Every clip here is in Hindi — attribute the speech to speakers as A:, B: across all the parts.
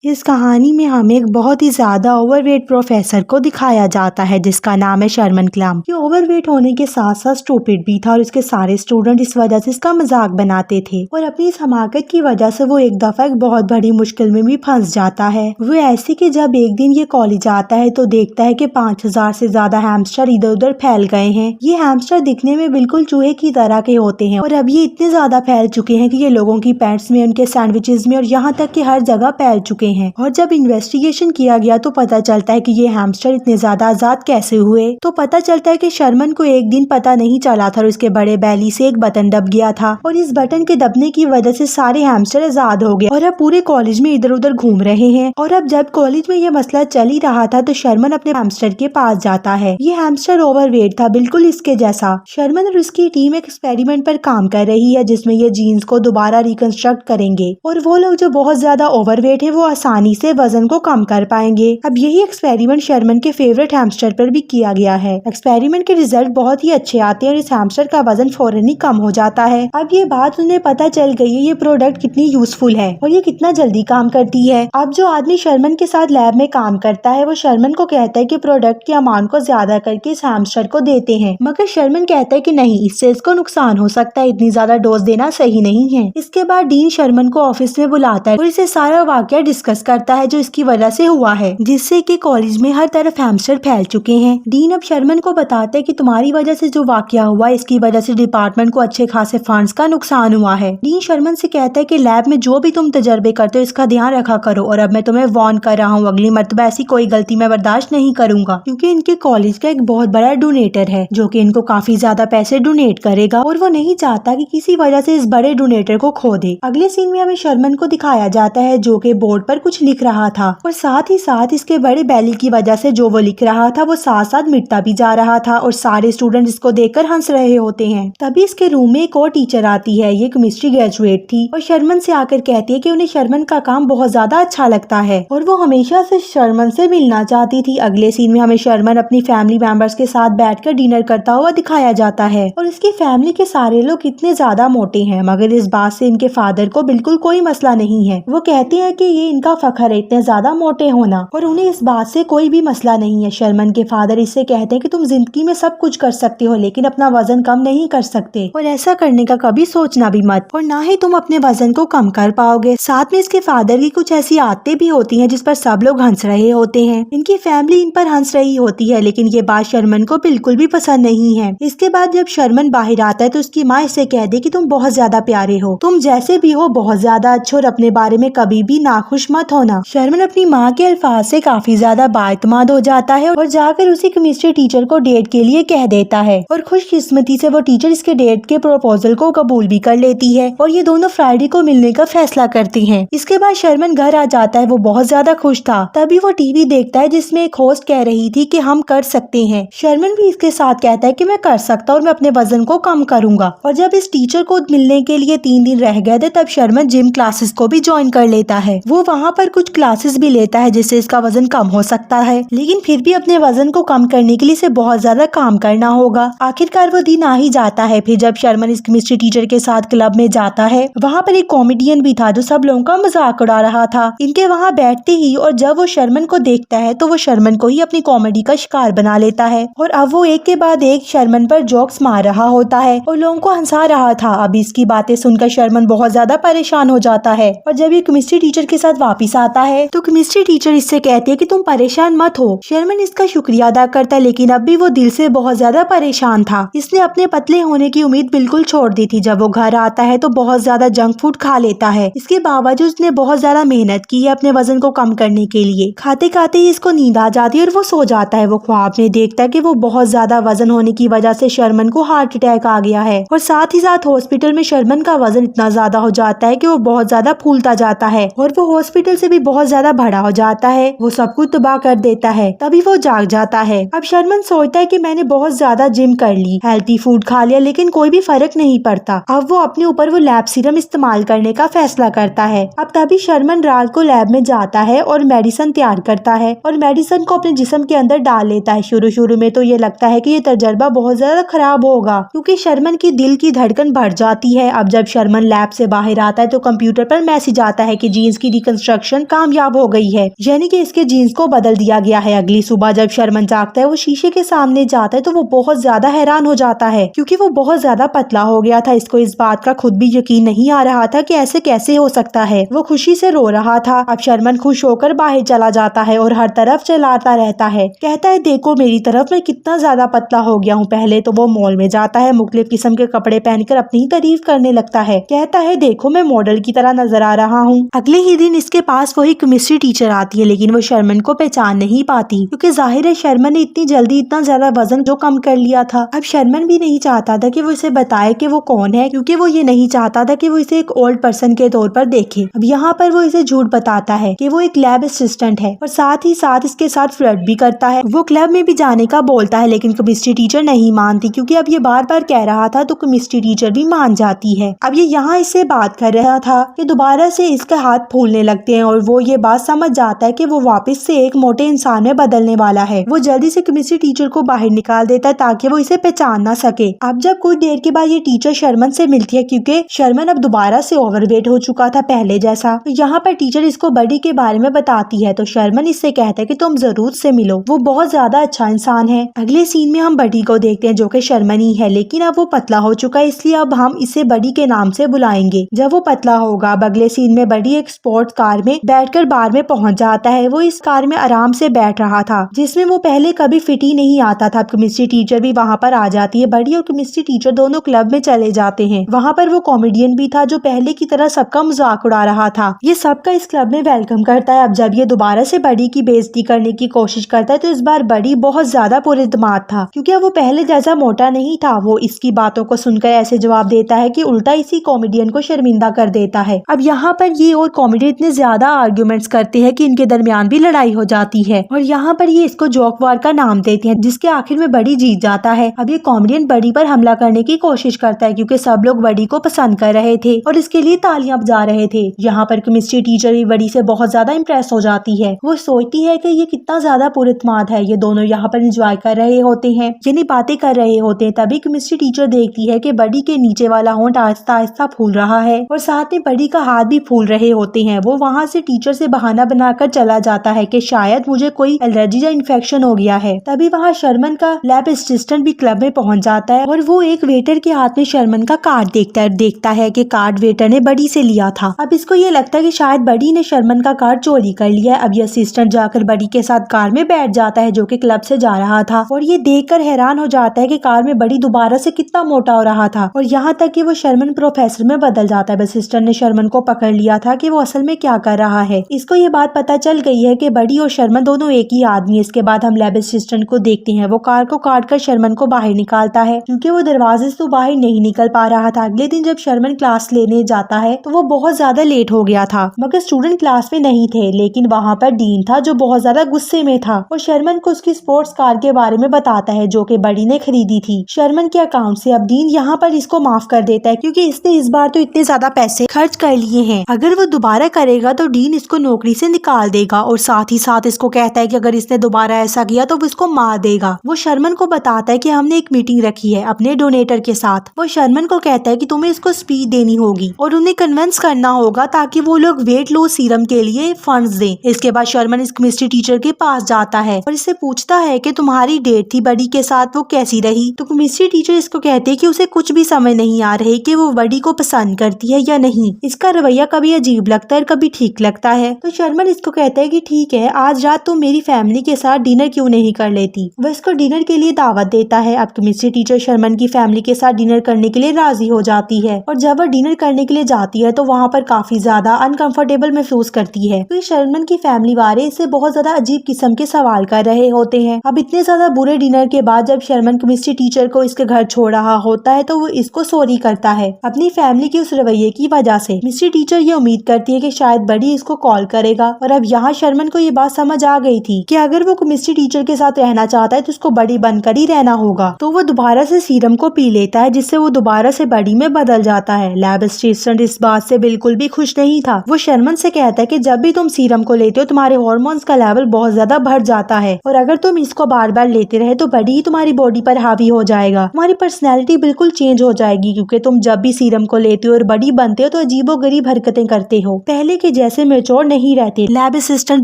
A: इस कहानी में हमें एक बहुत ही ज्यादा ओवरवेट प्रोफेसर को दिखाया जाता है जिसका नाम है शर्मन क्लाम। ये ओवरवेट होने के साथ साथ स्टूपिड भी था और उसके सारे स्टूडेंट इस वजह से इसका मजाक बनाते थे और अपनी इस हमाकत की वजह से वो एक दफा एक बहुत बड़ी मुश्किल में भी फंस जाता है। वो ऐसी कि जब एक दिन ये कॉलेज आता है तो देखता है कि 5000 से ज्यादा हैमस्टर इधर उधर फैल गए हैं। ये हैमस्टर दिखने में बिल्कुल चूहे की तरह के होते हैं और अब ये इतने ज्यादा फैल चुके हैं कि ये लोगों की पैंट्स में, उनके सैंडविचेस में और यहाँ तक कि हर जगह फैल चुके हैं। और जब इन्वेस्टिगेशन किया गया तो पता चलता है कि ये हैमस्टर इतने ज्यादा आजाद कैसे हुए। तो पता चलता है कि शर्मन को एक दिन पता नहीं चला था और उसके बड़े बैली से एक बटन दब गया था और इस बटन के दबने की वजह से सारे हैमस्टर आजाद हो गए और अब पूरे कॉलेज में इधर उधर घूम रहे हैं। और अब जब कॉलेज में ये मसला चल ही रहा था तो शर्मन अपने हैमस्टर के पास जाता है। ये हैमस्टर ओवरवेट था, बिल्कुल इसके जैसा। शर्मन और उसकी टीम एक एक्सपेरिमेंट पर काम कर रही है जिसमें ये जीन्स को दोबारा रिकंस्ट्रक्ट करेंगे और वो लोग जो बहुत ज्यादा ओवरवेट है वो आसानी से वजन को कम कर पाएंगे। अब यही एक्सपेरिमेंट शर्मन के फेवरेट हैमस्टर पर भी किया गया है। एक्सपेरिमेंट के रिजल्ट बहुत ही अच्छे आते हैं और इस हैमस्टर का वजन फौरन ही कम हो जाता है। अब ये बात उन्हें पता चल गई है ये प्रोडक्ट कितनी यूजफुल है और ये कितना जल्दी काम करती है। अब जो आदमी शर्मन के साथ लैब में काम करता है वो शर्मन को कहता है कि प्रोडक्ट के अमाउंट को ज्यादा करके इस हैमस्टर को देते हैं, मगर शर्मन कहता है कि नहीं, इससे इसको नुकसान हो सकता है, इतनी ज्यादा डोज देना सही नहीं है। इसके बाद डीन शर्मन को ऑफिस में बुलाता है और इसे सारा वाकया डिस्कस करता है जो इसकी वजह से हुआ है, जिससे कि कॉलेज में हर तरफ हैमस्टर फैल चुके हैं। डीन अब शर्मन को बताता है कि तुम्हारी वजह से जो वाकया हुआ इसकी वजह से डिपार्टमेंट को अच्छे खासे फंड्स का नुकसान हुआ है। डीन शर्मन से कहता है कि लैब में जो भी तुम तजर्बे करते हो इसका ध्यान रखा करो और अब मैं तुम्हें वार्न कर रहा हूँ, अगली मर्तबा ऐसी कोई गलती मैं बर्दाश्त नहीं करूंगा, क्योंकि इनके कॉलेज का एक बहुत बड़ा डोनेटर है जो कि इनको काफी ज्यादा पैसे डोनेट करेगा और वो नहीं चाहता कि किसी वजह से इस बड़े डोनेटर को खो दे। अगले सीन में हमें शर्मन को दिखाया जाता है जो कि बोर्ड पर कुछ लिख रहा था और साथ ही साथ इसके बड़े बैली की वजह से जो वो लिख रहा था वो साथ साथ मिटता भी जा रहा था और सारे स्टूडेंट इसको देखकर हंस रहे होते हैं। तभी इसके रूम में एक और टीचर आती है, ये केमिस्ट्री ग्रेजुएट थी और शर्मन से आकर कहती है कि उन्हें शर्मन का काम बहुत ज्यादा अच्छा लगता है और वो हमेशा से शर्मन से मिलना चाहती थी। अगले सीन में हमें शर्मन अपनी फैमिली मेंबर्स के साथ बैठकर डिनर करता हुआ दिखाया जाता है और इसकी फैमिली के सारे लोग इतने ज्यादा मोटे हैं, मगर इस बात से इनके फादर को बिल्कुल कोई मसला नहीं है। वो कहते हैं कि ये इनका फखर है इतने ज्यादा मोटे होना और उन्हें इस बात से कोई भी मसला नहीं है। शर्मन के फादर इससे कहते हैं कि तुम जिंदगी में सब कुछ कर सकते हो लेकिन अपना वजन कम नहीं कर सकते और ऐसा करने का कभी सोचना भी मत और ना ही तुम अपने वजन को कम कर पाओगे। साथ में इसके फादर की कुछ ऐसी आदतें भी होती हैं जिस पर सब लोग हंस रहे होते हैं। इनकी फैमिली इन पर हंस रही होती है लेकिन ये बात शर्मन को बिल्कुल भी पसंद नहीं है। इसके बाद जब शर्मन बाहर आता है तो उसकी माँ इससे कह दे कि तुम बहुत ज्यादा प्यारे हो, तुम जैसे भी हो बहुत ज्यादा अच्छे और अपने बारे में कभी भी नाखुश मत होना। शर्मन अपनी माँ के अल्फाज से काफी ज्यादा बाएतमाद हो जाता है और जाकर उसी केमिस्ट्री टीचर को डेट के लिए कह देता है और खुशकिस्मती से वो टीचर इसके डेट के प्रपोजल को कबूल भी कर लेती है और ये दोनों फ्राइडे को मिलने का फैसला करती हैं। इसके बाद शर्मन घर आ जाता है, वो बहुत ज्यादा खुश था। तभी वो टीवी देखता है जिसमें एक होस्ट कह रही थी कि हम कर सकते हैं। शर्मन भी इसके साथ कहता है कि मैं कर सकता और मैं अपने वजन को कम करूंगा। और जब इस टीचर को मिलने के लिए 3 दिन रह गए थे तब शर्मन जिम क्लासेस को भी ज्वाइन कर लेता है। वो वहाँ पर कुछ क्लासेस भी लेता है जिससे इसका वजन कम हो सकता है, लेकिन फिर भी अपने वजन को कम करने के लिए इसे बहुत ज्यादा काम करना होगा। आखिरकार वो दिन आ ही जाता है। फिर जब शर्मन इस केमिस्ट्री टीचर के साथ क्लब में जाता है वहाँ पर एक कॉमेडियन भी था जो सब लोगों का मजाक उड़ा रहा था। इनके वहाँ बैठते ही और जब वो शर्मन को देखता है तो वो शर्मन को ही अपनी कॉमेडी का शिकार बना लेता है और अब वो एक के बाद एक शर्मन पर जोक्स मार रहा होता है और लोगों को हंसा रहा था। अब इसकी बातें सुनकर शर्मन बहुत ज्यादा परेशान हो जाता है और जब ये केमिस्ट्री टीचर के साथ वापिस आता है तो केमिस्ट्री टीचर इससे कहती है कि तुम परेशान मत हो। शर्मन इसका शुक्रिया अदा करता है लेकिन अब भी वो दिल से बहुत ज्यादा परेशान था। इसने अपने पतले होने की उम्मीद बिल्कुल छोड़ दी थी। जब वो घर आता है तो बहुत ज्यादा जंक फूड खा लेता है। इसके बावजूद उसने बहुत ज्यादा मेहनत की है अपने वजन को कम करने के लिए। खाते खाते ही इसको नींद आ जाती है और वो सो जाता है। वो ख्वाब में देखता है कि वो बहुत ज्यादा वजन होने की वजह से शर्मन को हार्ट अटैक आ गया है और साथ ही साथ हॉस्पिटल में शर्मन का वजन इतना ज्यादा हो जाता है कि वो बहुत ज्यादा फूलता जाता है और वो हॉस्पिटल से भी बहुत ज्यादा बड़ा हो जाता है। वो सब कुछ तबाह कर देता है। तभी वो जाग जाता है। अब शर्मन सोचता है कि मैंने बहुत ज्यादा जिम कर ली, हेल्थी फूड खा लिया, लेकिन कोई भी फर्क नहीं पड़ता। अब वो अपने ऊपर वो लैब सीरम इस्तेमाल करने का फैसला करता है। अब तभी शर्मन रात को लैब में जाता है और मेडिसिन तैयार करता है और मेडिसिन को अपने जिस्म के अंदर डाल लेता है। शुरू में तो ये लगता है कि ये तजर्बा बहुत ज्यादा खराब होगा क्योंकि शर्मन की दिल की धड़कन बढ़ जाती है। अब जब शर्मन लैब से बाहर आता है तो कंप्यूटर पर मैसेज आता है कि जीन्स की रिकंस्ट्रक्शन इंस्ट्रक्शन कामयाब हो गई है, यानी कि इसके जीन्स को बदल दिया गया है। अगली सुबह जब शर्मन जागता है, वो शीशे के सामने जाता है तो वो बहुत ज्यादा हैरान हो जाता है क्योंकि वो बहुत ज्यादा पतला हो गया था। इसको इस बात का खुद भी यकीन नहीं आ रहा था कि ऐसे कैसे हो सकता है। वो खुशी से रो रहा था। अब शर्मन खुश होकर बाहर चला जाता है और हर तरफ चलाता रहता है, कहता है देखो मेरी तरफ, मैं कितना ज्यादा पतला हो गया हूँ। पहले तो वो मॉल में जाता है, मुख्तलिफ किस्म के कपड़े पहनकर अपनी तारीफ करने लगता है, कहता है देखो मैं मॉडल की तरह नजर आ रहा हूँ। अगले ही दिन इसके पास वही केमिस्ट्री टीचर आती है, लेकिन वो शर्मन को पहचान नहीं पाती क्योंकि जाहिर है शर्मन ने इतनी जल्दी इतना ज्यादा वजन जो कम कर लिया था। अब शर्मन भी नहीं चाहता था कि वो इसे बताए कि वो कौन है, क्योंकि वो ये नहीं चाहता था कि वो इसे एक ओल्ड पर्सन के तौर पर देखे। अब यहाँ पर वो इसे झूठ बताता है कि वो एक लैब असिस्टेंट है और साथ ही साथ इसके साथ फ्लर्ट भी करता है। वो क्लब में भी जाने का बोलता है, लेकिन केमिस्ट्री टीचर नहीं मानती क्योंकि अब ये बार बार कह रहा था तो केमिस्ट्री टीचर भी मान जाती है। अब ये यहाँ इससे बात कर रहा था कि दोबारा से इसके हाथ फूलने लगते हैं और वो ये बात समझ जाता है कि वो वापस से एक मोटे इंसान में बदलने वाला है। वो जल्दी से केमिस्ट्री टीचर को बाहर निकाल देता है ताकि वो इसे पहचान ना सके। अब जब कुछ देर के बाद ये टीचर शर्मन से मिलती है क्योंकि शर्मन अब दोबारा से ओवरवेट हो चुका था पहले जैसा, तो यहाँ पर टीचर इसको बडी के बारे में बताती है तो शर्मन इससे कहता है कि तुम जरूर से मिलो, वो बहुत ज्यादा अच्छा इंसान है। अगले सीन में हम बडी को देखते हैं जो कि शर्मन ही है, लेकिन अब वो पतला हो चुका है, इसलिए अब हम इसे बडी के नाम से बुलाएंगे जब वो पतला होगा। अब अगले सीन में बडी एक स्पोर्ट्स कार में बैठकर बार में पहुंच जाता है। वो इस कार में आराम से बैठ रहा था जिसमें वो पहले कभी फिट ही नहीं आता था। केमिस्ट्री टीचर भी वहाँ पर आ जाती है। बडी और केमिस्ट्री टीचर दोनों क्लब में चले जाते हैं। वहाँ पर वो कॉमेडियन भी था जो पहले की तरह सबका मजाक उड़ा रहा था। ये सबका इस क्लब में वेलकम करता है। अब जब ये दोबारा से बडी की बेइज्जती करने की कोशिश करता है तो इस बार बडी बहुत ज्यादा पुरइत्माद था क्योंकि वो पहले जैसा मोटा नहीं था। वो इसकी बातों को सुनकर ऐसे जवाब देता है कि उल्टा इसी कॉमेडियन को शर्मिंदा कर देता है। अब यहाँ पर ये और कॉमेडियन इतने ज्यादा आर्ग्यूमेंट्स करते हैं कि इनके दरमियान भी लड़ाई हो जाती है और यहाँ पर ये इसको जोक वार का नाम देते हैं जिसके आखिर में बडी जीत जाता है। अब ये कॉमेडियन बडी पर हमला करने की कोशिश करता है क्योंकि सब लोग बडी को पसंद कर रहे थे और इसके लिए तालियां बजा रहे थे। यहाँ पर केमिस्ट्री टीचर भी बडी से बहुत ज्यादा इम्प्रेस हो जाती है। वो सोचती है कि ये कितना ज्यादा पुरइत्माद है। ये दोनों यहाँ पर एंजॉय कर रहे होते हैं, यानी बातें कर रहे होते हैं। तभी केमिस्ट्री टीचर देखती है कि बडी के नीचे वाला होंठ आहिस्ता आहिस्ता फूल रहा है और साथ में बडी का हाथ भी फूल रहे होते हैं। वो वहाँ से टीचर से बहाना बनाकर चला जाता है कि शायद मुझे कोई एलर्जी या इन्फेक्शन हो गया है। तभी वहाँ शर्मन का लैब असिस्टेंट भी क्लब में पहुंच जाता है और वो एक वेटर के हाथ में शर्मन का कार्ड देखता है कि कार्ड वेटर ने बडी से लिया था। अब इसको ये लगता है कि शायद बडी ने शर्मन का कार्ड चोरी कर लिया है। अब ये असिस्टेंट जाकर बडी के साथ कार में बैठ जाता है जो कि क्लब से जा रहा था और ये देखकर हैरान हो जाता है कि कार में बडी दोबारा से कितना मोटा हो रहा था और यहाँ तक कि वो शर्मन प्रोफेसर में बदल जाता है। असिस्टेंट ने शर्मन को पकड़ लिया था कि वो असल में क्या कर रहा है। इसको ये बात पता चल गई है कि बडी और शर्मन दोनों एक ही आदमी है। इसके बाद हम लैब असिस्टेंट को देखते हैं। वो कार को काट कर शर्मन को बाहर निकालता है क्योंकि वो दरवाजे से बाहर नहीं निकल पा रहा था। अगले दिन जब शर्मन क्लास लेने जाता है तो वो बहुत ज्यादा लेट हो गया था, मगर स्टूडेंट क्लास में नहीं थे। लेकिन वहाँ पर डीन था जो बहुत ज्यादा गुस्से में था और शर्मन को उसकी स्पोर्ट्स कार के बारे में बताता है जो कि बडी ने खरीदी थी शर्मन के अकाउंट से। अब डीन यहाँ पर इसको माफ कर देता है क्योंकि इसने इस बार तो इतने ज्यादा पैसे खर्च कर लिए हैं। अगर वो दोबारा करेगा तो डीन इसको नौकरी से निकाल देगा और साथ ही साथ इसको कहता है कि अगर इसने दोबारा ऐसा किया तो वो इसको मार देगा। वो शर्मन को बताता है कि हमने एक मीटिंग रखी है अपने डोनेटर के साथ। वो शर्मन को कहता है कि तुम्हें इसको स्पीच देनी होगी और उन्हें कन्विंस करना होगा ताकि वो लोग वेट लॉस सीरम के लिए फंड्स दें। इसके बाद शर्मन इस केमिस्ट्री टीचर के पास जाता है और इससे पूछता है कि तुम्हारी डेट थी बडी के साथ, वो कैसी रही। तो केमिस्ट्री टीचर इसको कहते हैं कि उसे कुछ भी समझ नहीं आ रही कि वो बडी को पसंद करती है या नहीं। इसका रवैया कभी अजीब लगता है और कभी ठीक लगता है। तो शर्मन इसको कहता है कि ठीक है, आज रात तुम मेरी फैमिली के साथ डिनर क्यों नहीं कर लेती। वह इसको डिनर के लिए दावत देता है। अब केमिस्ट्री टीचर शर्मन की फैमिली के साथ डिनर करने के लिए राजी हो जाती है और जब वह डिनर करने के लिए जाती है तो वहाँ पर काफी ज्यादा अनकंफर्टेबल महसूस करती है। तो शर्मन की फैमिली वाले इससे बहुत ज्यादा अजीब किस्म के सवाल कर रहे होते हैं। अब इतने ज्यादा बुरे डिनर के बाद जब शर्मन केमिस्ट्री टीचर को इसके घर छोड़ रहा होता है तो वो इसको सॉरी करता है अपनी फैमिली के उस रवैये की वजह से। केमिस्ट्री टीचर ये उम्मीद करती है कि शायद बडी इसको कॉल करेगा और अब यहाँ शर्मन को ये बात समझ आ गई थी कि अगर वो केमिस्ट्री टीचर के साथ रहना चाहता है तो उसको बडी बनकर ही रहना होगा। तो वो दोबारा से सीरम को पी लेता है जिससे वो दोबारा से बडी में बदल जाता है। लैब असिस्टेंट इस बात से बिल्कुल भी खुश नहीं था। वो शर्मन से कहता है कि जब भी तुम सीरम को लेते हो तुम्हारे हार्मोन्स का लेवल बहुत ज्यादा बढ़ जाता है और अगर तुम इसको बार बार लेते रहे तो बडी ही तुम्हारी बॉडी पर हावी हो जाएगा। तुम्हारी पर्सनैलिटी बिल्कुल चेंज हो जाएगी क्योंकि तुम जब भी सीरम को लेते हो और बडी बनते हो तो अजीबो गरीब हरकतें करते हो। पहले के जैसे मेच्योर नहीं रहते। लैब असिस्टेंट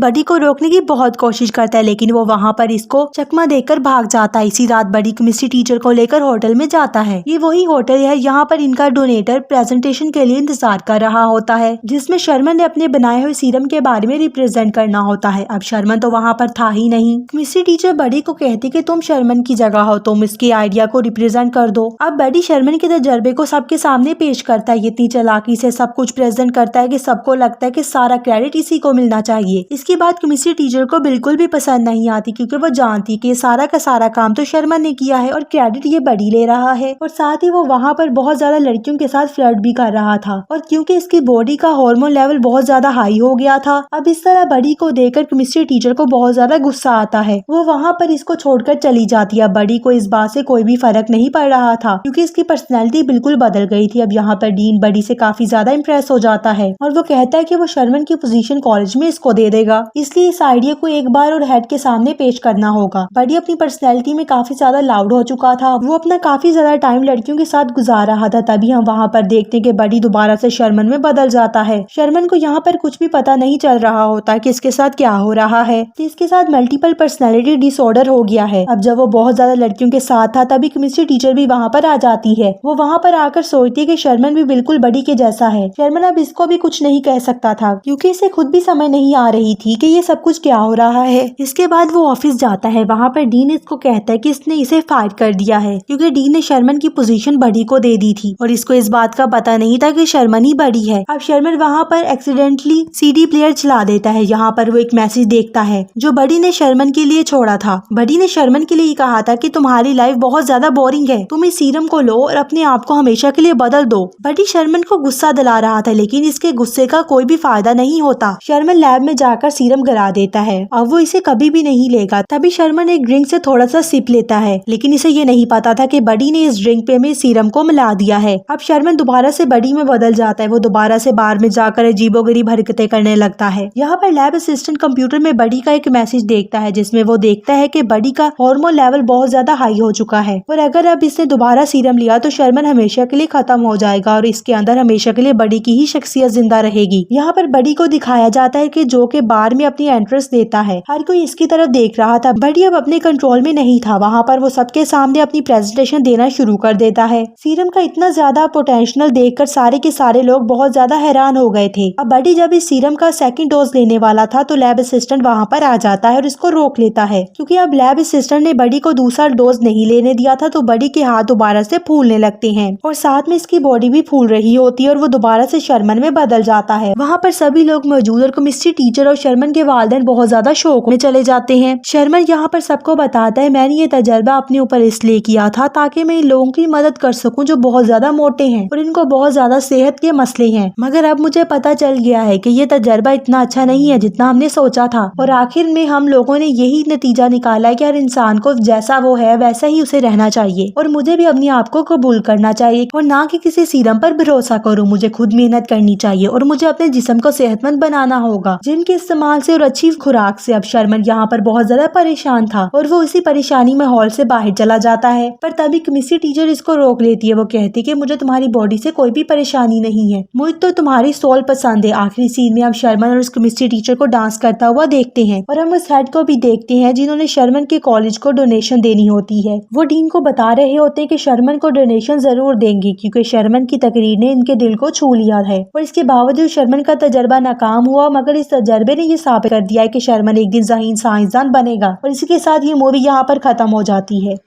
A: बडी को रोकने की बहुत कोशिश करता है, लेकिन वो वहाँ पर इसको चकमा देकर भाग जाता है। इसी रात बडी केमिस्ट्री टीचर को लेकर होटल में जाता है। ये वही होटल है यहाँ पर इनका डोनेटर प्रेजेंटेशन के लिए इंतजार कर रहा होता है, जिसमें शर्मन ने अपने बनाए हुए सीरम के बारे में रिप्रेजेंट करना होता है। अब शर्मन तो वहाँ पर था ही नहीं। केमिस्ट्री टीचर बडी को कहती कि तुम शर्मन की जगह हो, तुम इसके आइडिया को रिप्रेजेंट कर दो। अब बडी शर्मन के तजर्बे को सबके सामने पेश करता है। इतनी चालाकी से सब कुछ प्रेजेंट करता है कि सबको लगता है कि सारा क्रेडिट इसी को मिलना चाहिए। इसके बाद केमिस्ट्री टीचर को बिल्कुल भी पसंद नहीं आती, क्योंकि वो जानती कि सारा का सारा काम तो शर्मन ने किया है और क्रेडिट ये बडी ले रहा है। और साथ ही वो वहाँ पर बहुत ज्यादा लड़कियों के साथ फ्लर्ट भी कर रहा था, और क्योंकि इसकी बॉडी का हार्मोन लेवल बहुत ज्यादा हाई हो गया था, अब इस तरह बडी को देखकर केमिस्ट्री टीचर को बहुत ज्यादा गुस्सा आता है। वो वहाँ पर इसको छोड़कर चली जाती है। बडी को इस बात से कोई भी फर्क नहीं पड़ रहा था, क्योंकि इसकी पर्सनैलिटी बिल्कुल बदल गई थी। अब यहाँ पर डीन बडी से काफी ज्यादा इम्प्रेस हो जाता है और वो कहता है कि वो शर्मन की पोजीशन कॉलेज में इसको दे देगा, इसलिए इस आइडिया को एक बार और हेड के सामने पेश करना होगा। बडी अपनी पर्सनैलिटी में काफी ज्यादा लाउड हो चुका था। वो अपना काफी ज्यादा टाइम लड़कियों के साथ गुजार रहा था। तभी हम वहाँ पर देखते हैं कि बडी दोबारा से शर्मन में बदल जाता है। शर्मन को यहाँ पर कुछ भी पता नहीं चल रहा होता कि इसके साथ क्या हो रहा है। इसके साथ मल्टीपल पर्सनैलिटी डिसऑर्डर हो गया है। अब जब वो बहुत ज्यादा लड़कियों के साथ था, तभी केमिस्ट्री टीचर भी वहाँ पर आ जाती है। वो वहाँ पर आकर सोचती है कि शर्मन भी बिल्कुल बडी के जैसा है। शर्मन अब इसको भी कुछ नहीं कह सकता था, क्योंकि इसे खुद भी समझ नहीं आ रही थी कि ये सब कुछ क्या हो रहा है। इसके बाद वो ऑफिस जाता है। वहाँ पर डीन इसको कहता है कि इसने इसे फायर कर दिया है, क्योंकि डीन ने शर्मन की पोजीशन बडी को दे दी थी और इसको इस बात का पता नहीं था कि शर्मन ही बडी है। अब शर्मन वहाँ पर एक्सीडेंटली सीडी प्लेयर चला देता है। यहाँ पर वो एक मैसेज देखता है जो बडी ने शर्मन के लिए छोड़ा था। बडी ने शर्मन के लिए कहा था कि तुम्हारी लाइफ बहुत ज्यादा बोरिंग है, तुम इस सीरम को लो और अपने आप को हमेशा के लिए बदल दो। बडी शर्मन को गुस्सा दिला रहा था, लेकिन इसके गुस्से का कोई भी फायदा नहीं होता। शर्मन लैब में जाकर सीरम गिरा देता है। अब वो इसे कभी भी नहीं लेगा। तभी शर्मन एक ड्रिंक से थोड़ा सा सिप लेता है, लेकिन इसे ये नहीं पता था कि बडी ने इस ड्रिंक पे में सीरम को मिला दिया है। अब शर्मन दोबारा से बडी में बदल जाता है। वो दोबारा से बार में जाकर अजीबोगरीब हरकतें करने लगता है। यहाँ पर लैब असिस्टेंट कंप्यूटर में बडी का एक मैसेज देखता है, जिसमें वो देखता है कि बडी का हार्मोन लेवल बहुत ज्यादा हाई हो चुका है और अगर अब इसने दोबारा सीरम लिया तो शर्मन हमेशा के लिए खत्म हो जाएगा और इसके अंदर हमेशा के लिए बडी की ही शख्सियत जिंदा रहेगी। यहाँ पर बडी को दिखाया जाता है कि जो के बार में अपनी एंट्रेंस देता है। हर कोई इसकी तरफ देख रहा था। बडी अब अपने कंट्रोल में नहीं था। वहाँ पर वो सबके सामने अपनी प्रेजेंटेशन देना शुरू कर देता है। सीरम का इतना ज्यादा पोटेंशियल देखकर सारे के सारे लोग बहुत ज्यादा हैरान हो गए थे। अब बडी जब इस सीरम का सेकंड डोज लेने वाला था तो लैब असिस्टेंट वहाँ पर आ जाता है और इसको रोक लेता है, क्योंकि अब लैब असिस्टेंट ने बडी को दूसरा डोज नहीं लेने दिया था। तो बडी के हाथ दोबारा से फूलने लगते हैं और साथ में इसकी बॉडी भी फूल रही होती है और वो दोबारा से शर्मन में बदल जाता है। वहाँ पर सभी लोग मौजूद और केमिस्ट्री टीचर और शर्मन के वालिदैन बहुत ज्यादा शौक में चले जाते हैं। शर्मन यहाँ पर सबको बताता है, मैंने ये तजर्बा अपने ऊपर इसलिए किया था ताकि मैं इन लोगों की मदद कर सकूं जो बहुत ज्यादा मोटे हैं और इनको बहुत ज्यादा सेहत के मसले हैं, मगर अब मुझे पता चल गया है कि ये तजर्बा इतना अच्छा नहीं है जितना हमने सोचा था और आखिर में हम लोगों ने यही नतीजा निकाला है कि हर इंसान को जैसा वो है वैसा ही उसे रहना चाहिए और मुझे भी अपने आप को कबूल करना चाहिए और ना कि किसी सीरम पर भरोसा करूं। मुझे खुद मेहनत करनी चाहिए और मुझे अपने जिस्म को सेहतमंद बनाना होगा जिम के इस्तेमाल से और अच्छी खुराक से। अब शर्मन यहाँ पर बहुत ज्यादा परेशान था और वो इसी परेशानी में हॉल से बाहर चला जाता है, पर तभी केमिस्ट्री टीचर इसको रोक लेती है। वो कहती कि मुझे तुम्हारी बॉडी से कोई भी परेशानी नहीं है, मुझे तो तुम्हारी सोल पसंद है। आखिरी सीन में हम शर्मन और उस केमिस्ट्री टीचर को डांस करता हुआ देखते हैं और हम उस हेड को भी देखते हैं जिन्होंने शर्मन के कॉलेज को डोनेशन देनी होती है। वो डीन को बता रहे होते हैं कि शर्मन को डोनेशन जरूर देंगे क्योंकि शर्मन की तकरीर ने इनके दिल को छू लिया है और इसके बावजूद शर्मन का तजर्बा नाकाम हुआ, मगर इस तजर्बे ने ये साबित कर दिया है कि शर्मन एक दिन ज़हीन साइंसदान बनेगा। और इसी के साथ ये मूवी यहाँ पर खत्म हो जाती है।